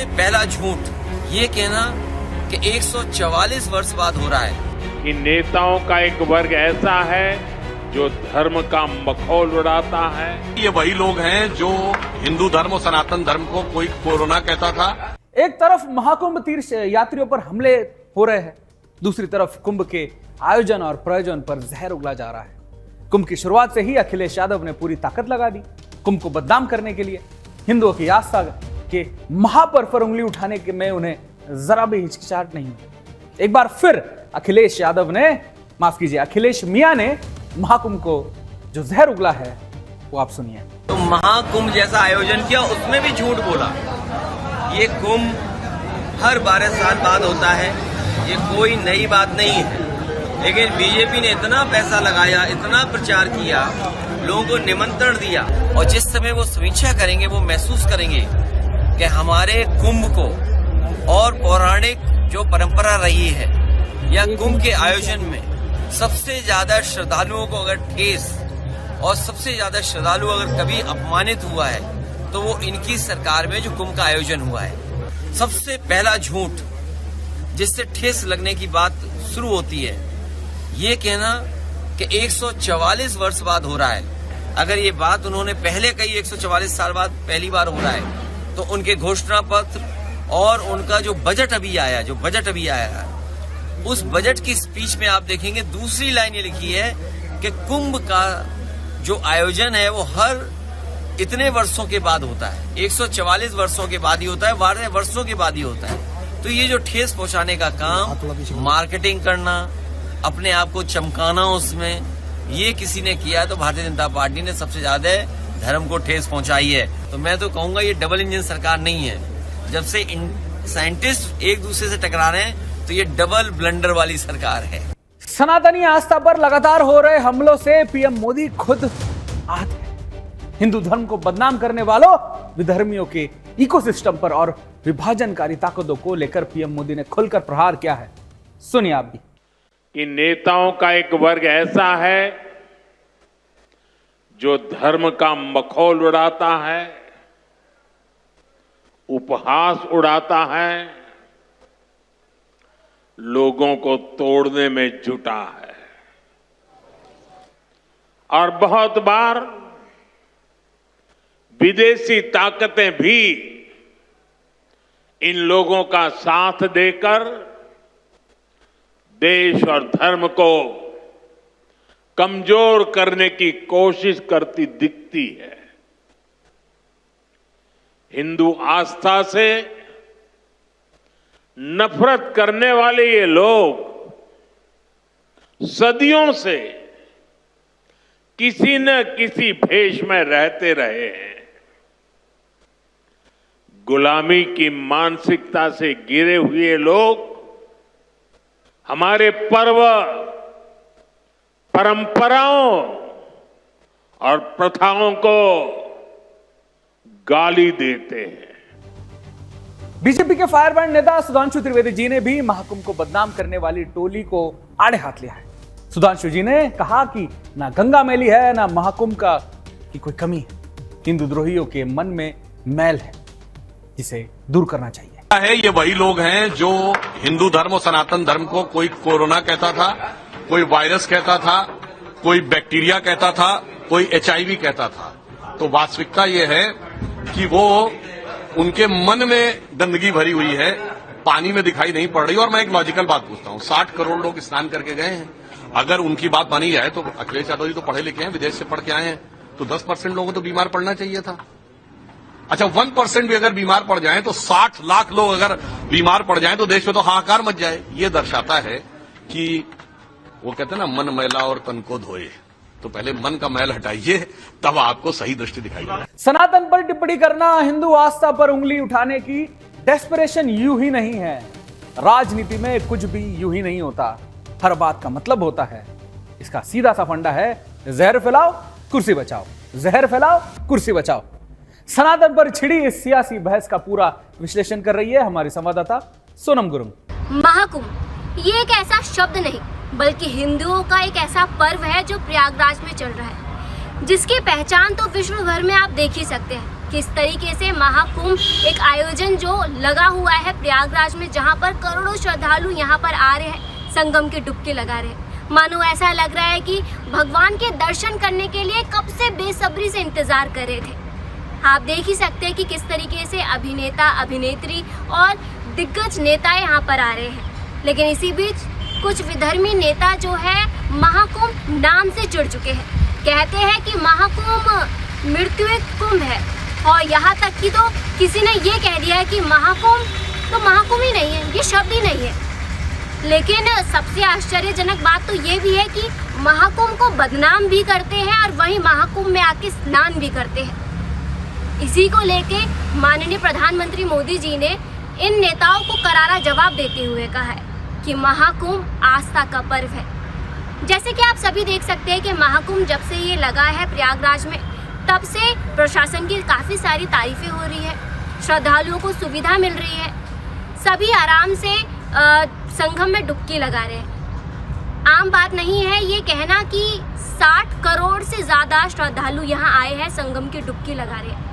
सबसे पहला झूठ ये कहना कि 144 वर्ष बाद हो रहा है। कि नेताओं का एक वर्ग ऐसा है जो धर्म का मखौल उड़ाता है। ये वही लोग हैं जो हिंदू धर्म और सनातन धर्म को कोई कोरोना कहता था। एक तरफ महाकुंभ तीर्थ यात्रियों पर हमले हो रहे हैं, दूसरी तरफ कुंभ के आयोजन और प्रयोजन पर जहर उगला जा रहा है। कुंभ की शुरुआत से ही अखिलेश यादव ने पूरी ताकत लगा दी कुंभ को बदनाम करने के लिए। हिंदुओं की आस्था के महापर्व पर उंगली उठाने के में उन्हें जरा भी हिचकिचाहट नहीं हुई। एक बार फिर अखिलेश मियां ने महाकुंभ को जो जहर उगला है वो आप सुनिए। तो महाकुंभ जैसा आयोजन किया, उसमें भी झूठ बोला। ये कुंभ हर 12 साल बाद होता है, ये कोई नई बात नहीं है। लेकिन बीजेपी ने इतना पैसा लगाया, इतना प्रचार किया, लोगों को निमंत्रण दिया, और जिस समय वो समीक्षा करेंगे वो महसूस करेंगे कि हमारे कुंभ को और पौराणिक जो परंपरा रही है या कुंभ के आयोजन में सबसे ज्यादा श्रद्धालुओं को अगर ठेस और सबसे ज्यादा श्रद्धालु अगर कभी अपमानित हुआ है तो वो इनकी सरकार में जो कुंभ का आयोजन हुआ है। सबसे पहला झूठ जिससे ठेस लगने की बात शुरू होती है ये कहना कि 144 वर्ष बाद हो रहा है। अगर ये बात उन्होंने पहले कही 144 साल बाद पहली बार हो रहा है तो उनके घोषणा पत्र और उनका जो बजट अभी आया उस बजट की स्पीच में आप देखेंगे दूसरी लाइन ये लिखी है कि कुंभ का जो आयोजन है वो हर इतने वर्षों के बाद होता है, 144 वर्षों के बाद ही होता है, 12 वर्षों के बाद ही होता है। तो ये जो ठेस पहुंचाने का काम, मार्केटिंग करना, अपने आप को चमकाना, उसमें ये किसी ने किया तो भारतीय जनता पार्टी ने सबसे ज्यादा धर्म को ठेस पहुंचाई है। तो मैं तो कहूंगा ये डबल इंजन सरकार नहीं है। जब से साइंटिस्ट एक दूसरे से टकरा रहे हैं तो ये डबल ब्लंडर वाली सरकार है। सनातनी आस्था पर लगातार हो रहे हमलों से पीएम मोदी खुद आहत है। हिंदू धर्म को बदनाम करने वालों, विधर्मियों के इकोसिस्टम पर और विभाजनकारी ताकतों को लेकर पीएम मोदी ने खुलकर प्रहार किया है। सुनिए आप भी। कि नेताओं का एक वर्ग ऐसा है जो धर्म का मखौल उड़ाता है, उपहास उड़ाता है, लोगों को तोड़ने में जुटा है। और बहुत बार विदेशी ताकतें भी इन लोगों का साथ देकर देश और धर्म को कमजोर करने की कोशिश करती दिखती है। हिंदू आस्था से नफरत करने वाले ये लोग सदियों से किसी न किसी भेष में रहते रहे हैं। गुलामी की मानसिकता से घिरे हुए लोग हमारे पर्व, परंपराओं और प्रथाओं को गाली देते हैं। बीजेपी के फायरब्रांड नेता सुधांशु त्रिवेदी जी ने भी महाकुंभ को बदनाम करने वाली टोली को आड़े हाथ लिया है। सुधांशु जी ने कहा कि ना गंगा मैली है, ना महाकुंभ का की कोई कमी है। हिंदू द्रोहियों के मन में मैल है जिसे दूर करना चाहिए। ये वही लोग हैं जो हिंदू धर्म और सनातन धर्म को कोई कोरोना कहता था, कोई वायरस कहता था, कोई बैक्टीरिया कहता था, कोई HIV कहता था। तो वास्तविकता ये है कि वो उनके मन में गंदगी भरी हुई है, पानी में दिखाई नहीं पड़ रही। और मैं एक लॉजिकल बात पूछता हूं, 60 करोड़ लोग स्नान करके गए हैं। अगर उनकी बात मानी जाए तो अखिलेश यादव जी तो पढ़े लिखे हैं, विदेश से पढ़ के आए हैं, तो 10% लोगों को तो बीमार पड़ना चाहिए था। अच्छा 1% भी अगर बीमार पड़ जाए तो 60 लाख लोग अगर बीमार पड़ जाए तो देश में तो हाहाकार मच जाए। ये दर्शाता है कि वो कहते हैं ना, मन मैला और तन को धोए। तो पहले मन का मैल हटाइए, तब आपको सही दृष्टि दिखाई देगी। सनातन पर टिप्पणी करना हिंदू आस्था पर उंगली उठाने की डेस्परेशन यूं ही नहीं है। राजनीति में कुछ भी यूं ही नहीं होता, हर बात का मतलब होता है। इसका सीधा सा फंडा है, जहर फैलाओ कुर्सी बचाओ, जहर फैलाओ कुर्सी बचाओ। सनातन पर छिड़ी इस सियासी बहस का पूरा विश्लेषण कर रही है हमारी संवाददाता सोनम गुरुंग। महाकुंभ ये एक ऐसा शब्द नहीं बल्कि हिंदुओं का एक ऐसा पर्व है जो प्रयागराज में चल रहा है, जिसकी पहचान तो विश्व भर में आप देख ही सकते हैं। किस तरीके से महाकुंभ एक आयोजन जो लगा हुआ है प्रयागराज में, जहां पर करोड़ों श्रद्धालु यहां पर आ रहे हैं, संगम की डुबकी लगा रहे हैं। मानो ऐसा लग रहा है कि भगवान के दर्शन करने के लिए कब से बेसब्री से इंतजार कर रहे थे। आप देख ही सकते हैं कि किस तरीके से अभिनेता, अभिनेत्री और दिग्गज नेता यहाँ पर आ रहे हैं। लेकिन इसी बीच कुछ विधर्मी नेता जो है महाकुंभ नाम से जुड़ चुके हैं। कहते हैं कि महाकुंभ मृत्यु एक कुंभ है, और यहाँ तक कि तो किसी ने ये कह दिया है कि महाकुंभ तो महाकुंभ ही नहीं है, ये शब्द ही नहीं है। लेकिन सबसे आश्चर्यजनक बात तो ये भी है कि महाकुंभ को बदनाम भी करते हैं और वहीं महाकुंभ में आके स्नान भी करते हैं। इसी को लेके माननीय प्रधानमंत्री मोदी जी ने इन नेताओं को करारा जवाब देते हुए कहा है कि महाकुंभ आस्था का पर्व है। जैसे कि आप सभी देख सकते हैं कि महाकुंभ जब से ये लगा है प्रयागराज में, तब से प्रशासन की काफ़ी सारी तारीफें हो रही है, श्रद्धालुओं को सुविधा मिल रही है, सभी आराम से संगम में डुबकी लगा रहे हैं। आम बात नहीं है ये कहना कि 60 करोड़ से ज़्यादा श्रद्धालु यहाँ आए हैं, संगम की डुबकी लगा रहे हैं।